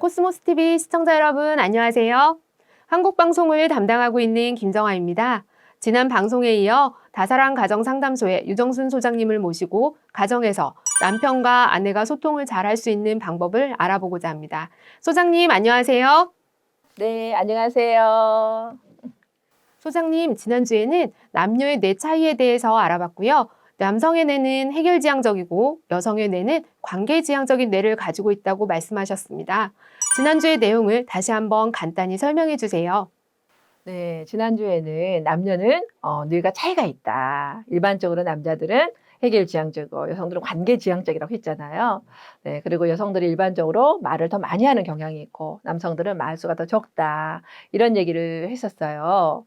코스모스 TV 시청자 여러분 안녕하세요. 한국 방송을 담당하고 있는 김정아입니다. 지난 방송에 이어 다사랑 가정상담소의 유정순 소장님을 모시고 가정에서 남편과 아내가 소통을 잘 할 수 있는 방법을 알아보고자 합니다. 소장님 안녕하세요. 네, 안녕하세요. 소장님, 지난주에는 남녀의 뇌 차이에 대해서 알아봤고요. 남성의 뇌는 해결지향적이고 여성의 뇌는 관계지향적인 뇌를 가지고 있다고 말씀하셨습니다. 지난주의 내용을 다시 한번 간단히 설명해 주세요. 네, 지난주에는 남녀는 뇌가 차이가 있다. 일반적으로 남자들은 해결지향적이고 여성들은 관계지향적이라고 했잖아요. 네, 그리고 여성들이 일반적으로 말을 더 많이 하는 경향이 있고 남성들은 말수가 더 적다. 이런 얘기를 했었어요.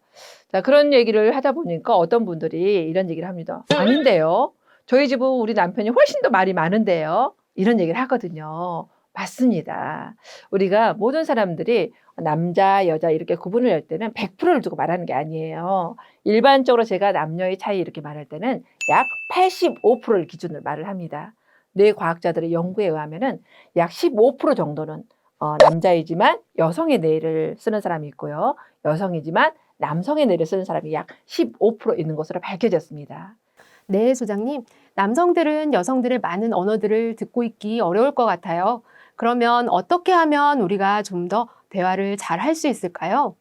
자, 그런 얘기를 하다 보니까 어떤 분들이 이런 얘기를 합니다. 아닌데요. 저희 집은 우리 남편이 훨씬 더 말이 많은데요. 이런 얘기를 하거든요. 맞습니다. 우리가 모든 사람들이 남자, 여자 이렇게 구분을 할 때는 100%를 두고 말하는 게 아니에요. 일반적으로 제가 남녀의 차이 이렇게 말할 때는 약 85%를 기준으로 말을 합니다. 뇌과학자들의 연구에 의하면은 약 15% 정도는 남자이지만 여성의 뇌를 쓰는 사람이 있고요. 여성이지만 남성의 뇌를 쓰는 사람이 약 15% 있는 것으로 밝혀졌습니다. 네, 소장님. 남성들은 여성들의 많은 언어들을 듣고 있기 어려울 것 같아요. 그러면 어떻게 하면 우리가 좀 더 대화를 잘 할 수 있을까요?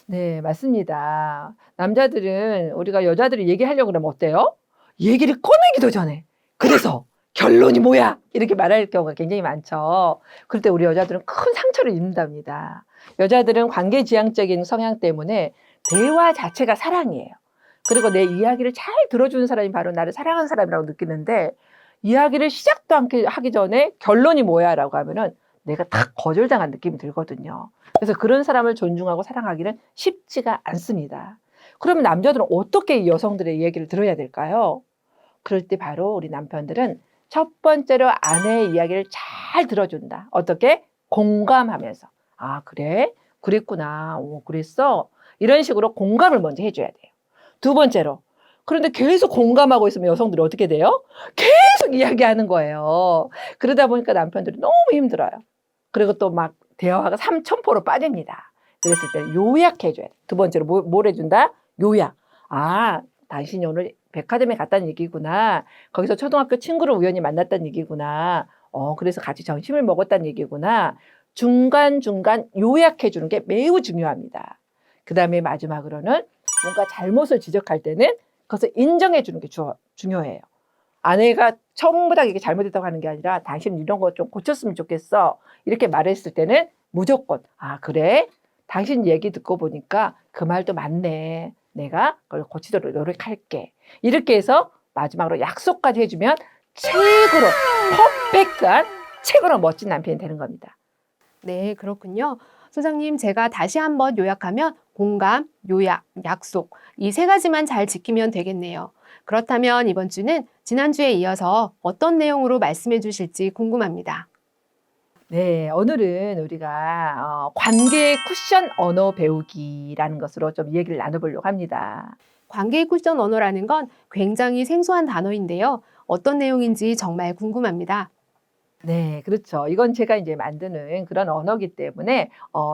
네, 맞습니다. 남자들은 우리가 여자들이 얘기하려고 그러면 어때요? 얘기를 꺼내기도 전에. 그래서 결론이 뭐야? 이렇게 말할 경우가 굉장히 많죠. 그럴 때 우리 여자들은 큰 상처를 입는답니다. 여자들은 관계지향적인 성향 때문에 대화 자체가 사랑이에요. 그리고 내 이야기를 잘 들어주는 사람이 바로 나를 사랑하는 사람이라고 느끼는데 이야기를 시작도 않게 하기 전에 결론이 뭐야? 라고 하면은 내가 딱 거절당한 느낌이 들거든요. 그래서 그런 사람을 존중하고 사랑하기는 쉽지가 않습니다. 그러면 남자들은 어떻게 이 여성들의 얘기를 들어야 될까요? 그럴 때 바로 우리 남편들은 첫 번째로 아내의 이야기를 잘 들어준다. 어떻게? 공감하면서. 아, 그래? 그랬구나. 오, 그랬어? 이런 식으로 공감을 먼저 해줘야 돼요. 두 번째로. 그런데 계속 공감하고 있으면 여성들이 어떻게 돼요? 계속 이야기하는 거예요. 그러다 보니까 남편들이 너무 힘들어요. 그리고 또 막 대화가 삼천포로 빠집니다. 그랬을 때 요약해줘야 돼. 두 번째로 뭘 해준다? 요약. 아, 당신이 오늘 백화점에 갔다는 얘기구나. 거기서 초등학교 친구를 우연히 만났다는 얘기구나. 그래서 같이 점심을 먹었다는 얘기구나. 중간중간 요약해주는 게 매우 중요합니다. 그 다음에 마지막으로는 뭔가 잘못을 지적할 때는 그것을 인정해주는 게 중요해요. 아내가 전부 다 이게 잘못했다고 하는 게 아니라 당신 이런 거 좀 고쳤으면 좋겠어. 이렇게 말했을 때는 무조건 아, 그래? 당신 얘기 듣고 보니까 그 말도 맞네. 내가 그걸 고치도록 노력할게. 이렇게 해서 마지막으로 약속까지 해주면 최고로 퍼펙트한 최고로 멋진 남편이 되는 겁니다. 네, 그렇군요. 소장님, 제가 다시 한번 요약하면 공감, 요약, 약속 이 세 가지만 잘 지키면 되겠네요. 그렇다면 이번 주는 지난주에 이어서 어떤 내용으로 말씀해 주실지 궁금합니다. 네, 오늘은 우리가 관계 쿠션 언어 배우기라는 것으로 좀 얘기를 나눠보려고 합니다. 관계의 쿠션 언어라는 건 굉장히 생소한 단어인데요. 어떤 내용인지 정말 궁금합니다. 네, 그렇죠. 이건 제가 이제 만드는 그런 언어기 때문에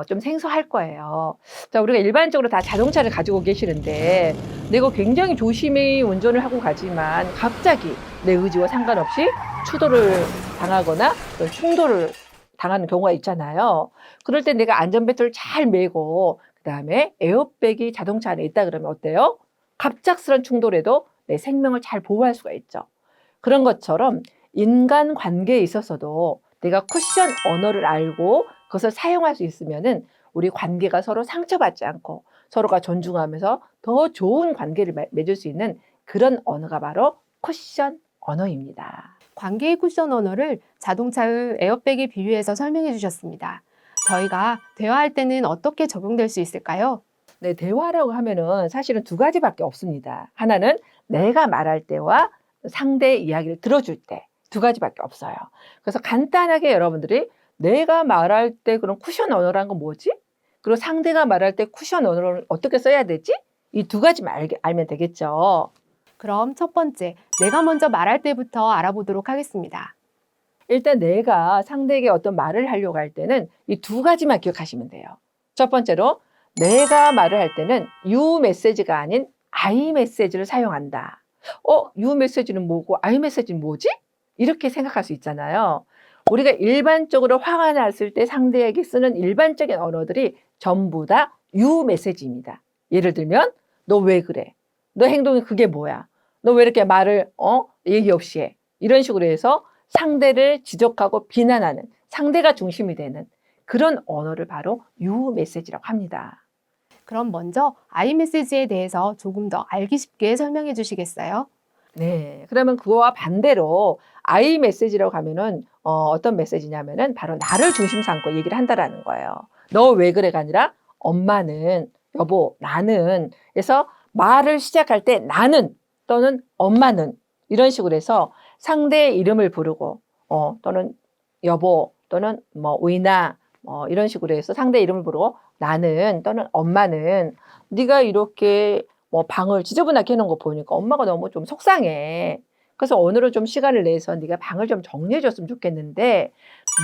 좀 생소할 거예요. 자, 우리가 일반적으로 다 자동차를 가지고 계시는데 내가 굉장히 조심히 운전을 하고 가지만 갑자기 내 의지와 상관없이 추돌을 당하거나 그런 충돌을 당하는 경우가 있잖아요. 그럴 때 내가 안전벨트를 잘 매고 그다음에 에어백이 자동차 안에 있다 그러면 어때요? 갑작스런 충돌에도 내 생명을 잘 보호할 수가 있죠. 그런 것처럼 인간 관계에 있어서도 내가 쿠션 언어를 알고 그것을 사용할 수 있으면은 우리 관계가 서로 상처받지 않고 서로가 존중하면서 더 좋은 관계를 맺을 수 있는 그런 언어가 바로 쿠션 언어입니다. 관계의 쿠션 언어를 자동차의 에어백에 비유해서 설명해 주셨습니다. 저희가 대화할 때는 어떻게 적용될 수 있을까요? 네, 대화라고 하면은 사실은 두 가지밖에 없습니다. 하나는 내가 말할 때와 상대의 이야기를 들어줄 때 두 가지밖에 없어요. 그래서 간단하게 여러분들이 내가 말할 때 그런 쿠션 언어라는 건 뭐지? 그리고 상대가 말할 때 쿠션 언어를 어떻게 써야 되지? 이 두 가지만 알면 되겠죠. 그럼 첫 번째, 내가 먼저 말할 때부터 알아보도록 하겠습니다. 일단 내가 상대에게 어떤 말을 하려고 할 때는 이 두 가지만 기억하시면 돼요. 첫 번째로 내가 말을 할 때는 you 메시지가 아닌 I 메시지를 사용한다. you 메시지는 뭐고 I 메시지는 뭐지? 이렇게 생각할 수 있잖아요. 우리가 일반적으로 화가 났을 때 상대에게 쓰는 일반적인 언어들이 전부 다 you 메시지입니다. 예를 들면 너 왜 그래? 너 행동이 그게 뭐야? 너 왜 이렇게 말을 얘기 없이 해? 이런 식으로 해서 상대를 지적하고 비난하는 상대가 중심이 되는 그런 언어를 바로 you 메시지라고 합니다. 그럼 먼저 아이메시지에 대해서 조금 더 알기 쉽게 설명해 주시겠어요? 네, 그러면 그거와 반대로 I 메시지라고 하면은 어떤 메시지냐면은 바로 나를 중심 삼고 얘기를 한다라는 거예요. 너 왜 그래가 아니라 엄마는, 여보, 나는. 그래서 말을 시작할 때 나는 또는 엄마는 이런 식으로 해서 상대의 이름을 부르고 또는 여보 또는 뭐 우이나 이런 식으로 해서 상대의 이름을 부르고 나는 또는 엄마는 네가 이렇게 뭐 방을 지저분하게 해놓은 거 보니까 엄마가 너무 좀 속상해. 그래서 오늘은 좀 시간을 내서 네가 방을 좀 정리해 줬으면 좋겠는데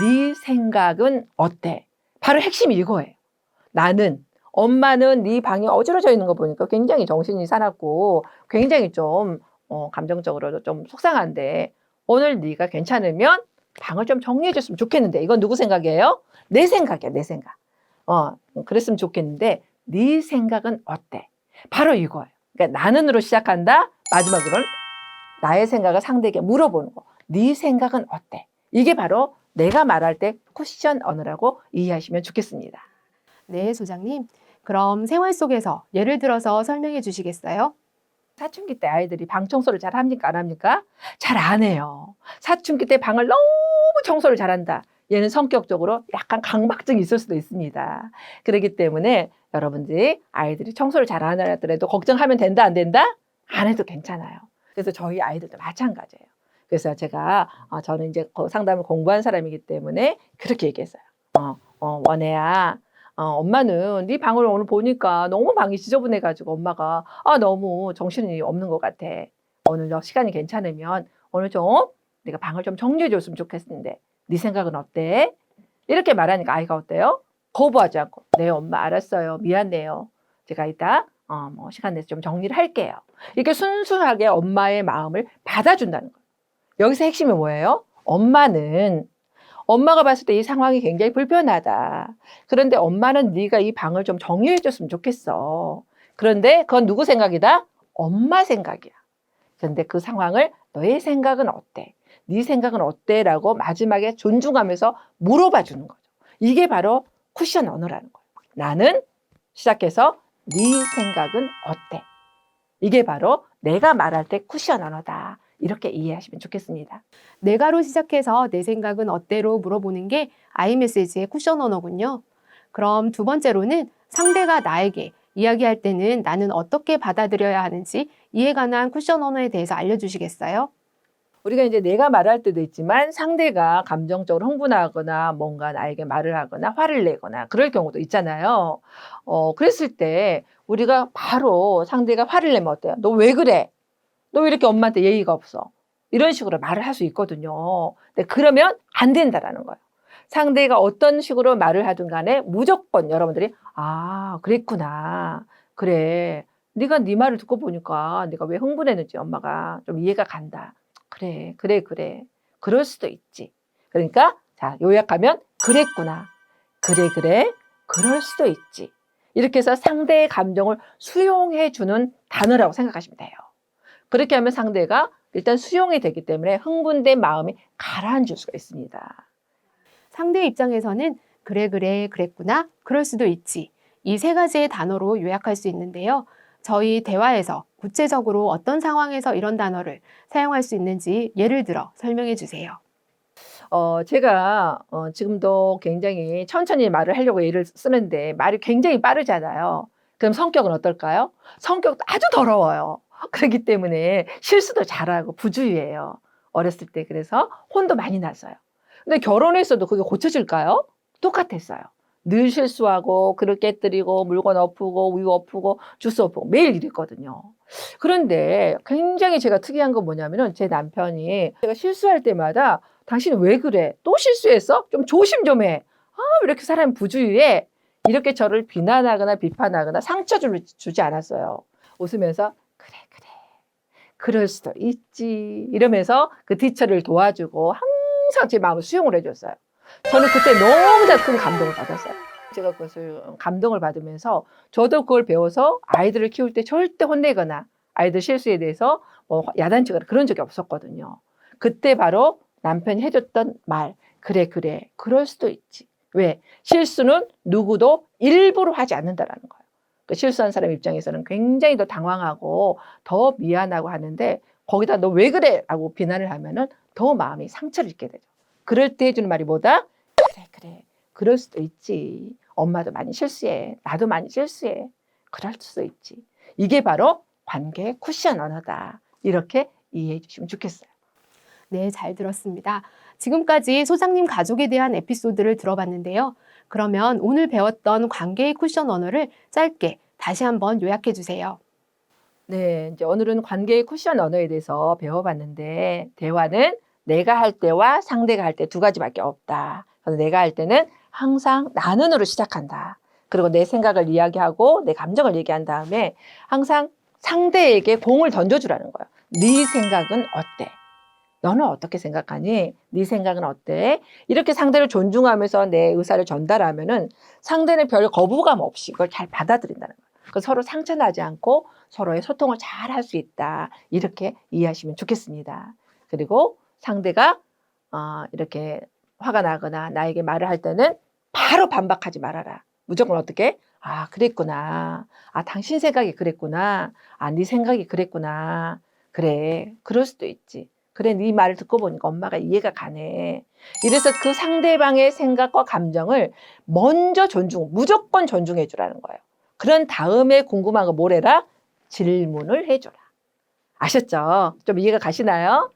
네 생각은 어때? 바로 핵심이 이거예요. 나는 엄마는 네 방이 어지러져 있는 거 보니까 굉장히 정신이 사납고 굉장히 좀 감정적으로도 좀 속상한데 오늘 네가 괜찮으면 방을 좀 정리해 줬으면 좋겠는데 이건 누구 생각이에요? 내 생각이야, 내 생각. 그랬으면 좋겠는데 네 생각은 어때? 바로 이거예요. 그러니까 나는으로 시작한다. 마지막으로는 나의 생각을 상대에게 물어보는 거. 네 생각은 어때? 이게 바로 내가 말할 때 쿠션 언어라고 이해하시면 좋겠습니다. 네, 소장님. 그럼 생활 속에서 예를 들어서 설명해 주시겠어요? 사춘기 때 아이들이 방 청소를 잘 합니까? 안 합니까? 잘 안 해요. 사춘기 때 방을 너무 청소를 잘한다. 얘는 성격적으로 약간 강박증이 있을 수도 있습니다. 그렇기 때문에 여러분들이 아이들이 청소를 잘 안 하더라도 걱정하면 된다, 안 된다? 안 해도 괜찮아요. 그래서 저희 아이들도 마찬가지예요. 그래서 제가 저는 이제 상담을 공부한 사람이기 때문에 그렇게 얘기했어요. 원혜야, 엄마는 네 방을 오늘 보니까 너무 방이 지저분해가지고 엄마가 너무 정신이 없는 것 같아. 오늘 너 시간이 괜찮으면 오늘 좀 내가 방을 좀 정리해 줬으면 좋겠는데 네 생각은 어때? 이렇게 말하니까 아이가 어때요? 거부하지 않고 네 엄마 알았어요. 미안해요. 제가 이따 뭐 시간 내서 좀 정리를 할게요. 이렇게 순수하게 엄마의 마음을 받아준다는 거예요. 여기서 핵심이 뭐예요? 엄마가 봤을 때 이 상황이 굉장히 불편하다. 그런데 엄마는 네가 이 방을 좀 정리해 줬으면 좋겠어. 그런데 그건 누구 생각이다? 엄마 생각이야. 그런데 그 상황을 너의 생각은 어때? 네 생각은 어때? 라고 마지막에 존중하면서 물어봐 주는 거죠. 이게 바로 쿠션 언어라는 거예요. 나는 시작해서 네 생각은 어때? 이게 바로 내가 말할 때 쿠션 언어다. 이렇게 이해하시면 좋겠습니다. 내가로 시작해서 내 생각은 어때로 물어보는 게 아이메시지의 쿠션 언어군요. 그럼 두 번째로는 상대가 나에게 이야기할 때는 나는 어떻게 받아들여야 하는지 이에 관한 쿠션 언어에 대해서 알려주시겠어요? 우리가 이제 내가 말할 때도 있지만 상대가 감정적으로 흥분하거나 뭔가 나에게 말을 하거나 화를 내거나 그럴 경우도 있잖아요. 그랬을 때 우리가 바로 상대가 화를 내면 어때요? 너 왜 그래? 너 왜 이렇게 엄마한테 예의가 없어? 이런 식으로 말을 할 수 있거든요. 근데 그러면 안 된다라는 거예요. 상대가 어떤 식으로 말을 하든 간에 무조건 여러분들이 그랬구나. 그래. 네가 네 말을 듣고 보니까 네가 왜 흥분했는지 엄마가 좀 이해가 간다. 그래. 그럴 수도 있지. 그러니까 자, 요약하면 그랬구나. 그래. 그럴 수도 있지. 이렇게 해서 상대의 감정을 수용해 주는 단어라고 생각하시면 돼요. 그렇게 하면 상대가 일단 수용이 되기 때문에 흥분된 마음이 가라앉을 수가 있습니다. 상대 입장에서는 그래, 그랬구나, 그럴 수도 있지. 이 세 가지의 단어로 요약할 수 있는데요. 저희 대화에서 구체적으로 어떤 상황에서 이런 단어를 사용할 수 있는지 예를 들어 설명해 주세요. 제가 지금도 굉장히 천천히 말을 하려고 예를 쓰는데 말이 굉장히 빠르잖아요. 그럼 성격은 어떨까요? 성격도 아주 더러워요. 그렇기 때문에 실수도 잘하고 부주의해요. 어렸을 때 그래서 혼도 많이 났어요. 근데 결혼했어도 그게 고쳐질까요? 똑같았어요. 늘 실수하고 그릇 깨뜨리고 물건 엎고 우유 엎고 주스 엎고 매일 이랬거든요. 그런데 굉장히 제가 특이한 건 뭐냐면은 제 남편이 제가 실수할 때마다 당신 왜 그래? 또 실수했어? 좀 조심 좀 해. 아, 왜 이렇게 사람이 부주의해? 이렇게 저를 비난하거나 비판하거나 상처 주지 않았어요. 웃으면서 그래, 그래. 그럴 수도 있지. 이러면서 그 티처를 도와주고 항상 제 마음을 수용을 해줬어요. 저는 그때 너무나 큰 감동을 받았어요. 제가 그것을 감동을 받으면서 저도 그걸 배워서 아이들을 키울 때 절대 혼내거나 아이들 실수에 대해서 뭐 야단치거나 그런 적이 없었거든요. 그때 바로 남편이 해줬던 말, 그래, 그래, 그럴 수도 있지. 왜? 실수는 누구도 일부러 하지 않는다라는 거예요. 그 실수한 사람 입장에서는 굉장히 더 당황하고 더 미안하고 하는데 거기다 너 왜 그래? 라고 비난을 하면은 더 마음이 상처를 입게 되죠. 그럴 때 해주는 말이 뭐다? 그래, 그래. 그럴 수도 있지. 엄마도 많이 실수해. 나도 많이 실수해. 그럴 수도 있지. 이게 바로 관계의 쿠션 언어다. 이렇게 이해해 주시면 좋겠어요. 네, 잘 들었습니다. 지금까지 소장님 가족에 대한 에피소드를 들어봤는데요. 그러면 오늘 배웠던 관계의 쿠션 언어를 짧게 다시 한번 요약해 주세요. 네, 이제 오늘은 관계의 쿠션 언어에 대해서 배워봤는데 대화는 내가 할 때와 상대가 할 때 두 가지밖에 없다. 그래서 내가 할 때는 항상 나는으로 시작한다. 그리고 내 생각을 이야기하고 내 감정을 얘기한 다음에 항상 상대에게 공을 던져주라는 거예요. 네 생각은 어때? 너는 어떻게 생각하니? 네 생각은 어때? 이렇게 상대를 존중하면서 내 의사를 전달하면은 상대는 별 거부감 없이 이걸 잘 받아들인다는 거예요. 그래서 서로 상처나지 않고 서로의 소통을 잘 할 수 있다. 이렇게 이해하시면 좋겠습니다. 그리고 상대가 이렇게 화가 나거나 나에게 말을 할 때는 바로 반박하지 말아라. 무조건 어떻게? 아, 그랬구나. 아, 당신 생각이 그랬구나. 아, 네 생각이 그랬구나. 그래, 그럴 수도 있지. 그래, 네 말을 듣고 보니까 엄마가 이해가 가네. 이래서 그 상대방의 생각과 감정을 먼저 무조건 존중해 주라는 거예요. 그런 다음에 궁금한 거 뭘 해라? 질문을 해줘라. 아셨죠? 좀 이해가 가시나요?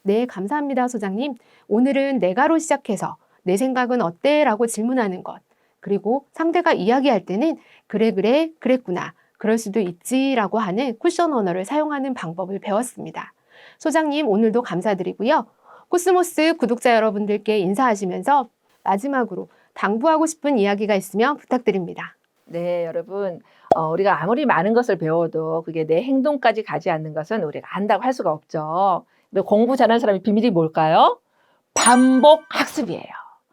네, 감사합니다, 소장님. 오늘은 내가로 시작해서 내 생각은 어때? 라고 질문하는 것. 그리고 상대가 이야기할 때는 그래, 그래, 그랬구나. 그럴 수도 있지. 라고 하는 쿠션 언어를 사용하는 방법을 배웠습니다. 소장님, 오늘도 감사드리고요. 코스모스 구독자 여러분들께 인사하시면서 마지막으로 당부하고 싶은 이야기가 있으면 부탁드립니다. 네, 여러분. 우리가 아무리 많은 것을 배워도 그게 내 행동까지 가지 않는 것은 우리가 안다고 할 수가 없죠. 근데 공부 잘하는 사람의 비밀이 뭘까요? 반복 학습이에요.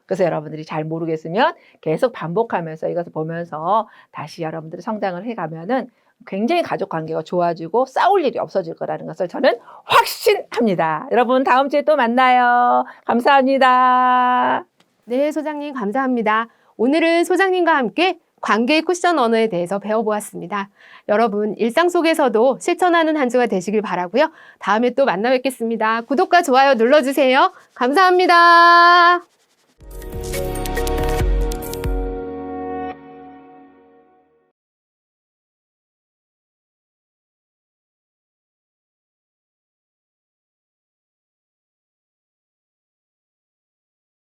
그래서 여러분들이 잘 모르겠으면 계속 반복하면서 이것을 보면서 다시 여러분들이 성장을 해가면은 굉장히 가족 관계가 좋아지고 싸울 일이 없어질 거라는 것을 저는 확신합니다. 여러분 다음 주에 또 만나요. 감사합니다. 네, 소장님 감사합니다. 오늘은 소장님과 함께 관계의 쿠션 언어에 대해서 배워보았습니다. 여러분 일상 속에서도 실천하는 한 주가 되시길 바라고요. 다음에 또 만나 뵙겠습니다. 구독과 좋아요 눌러주세요. 감사합니다.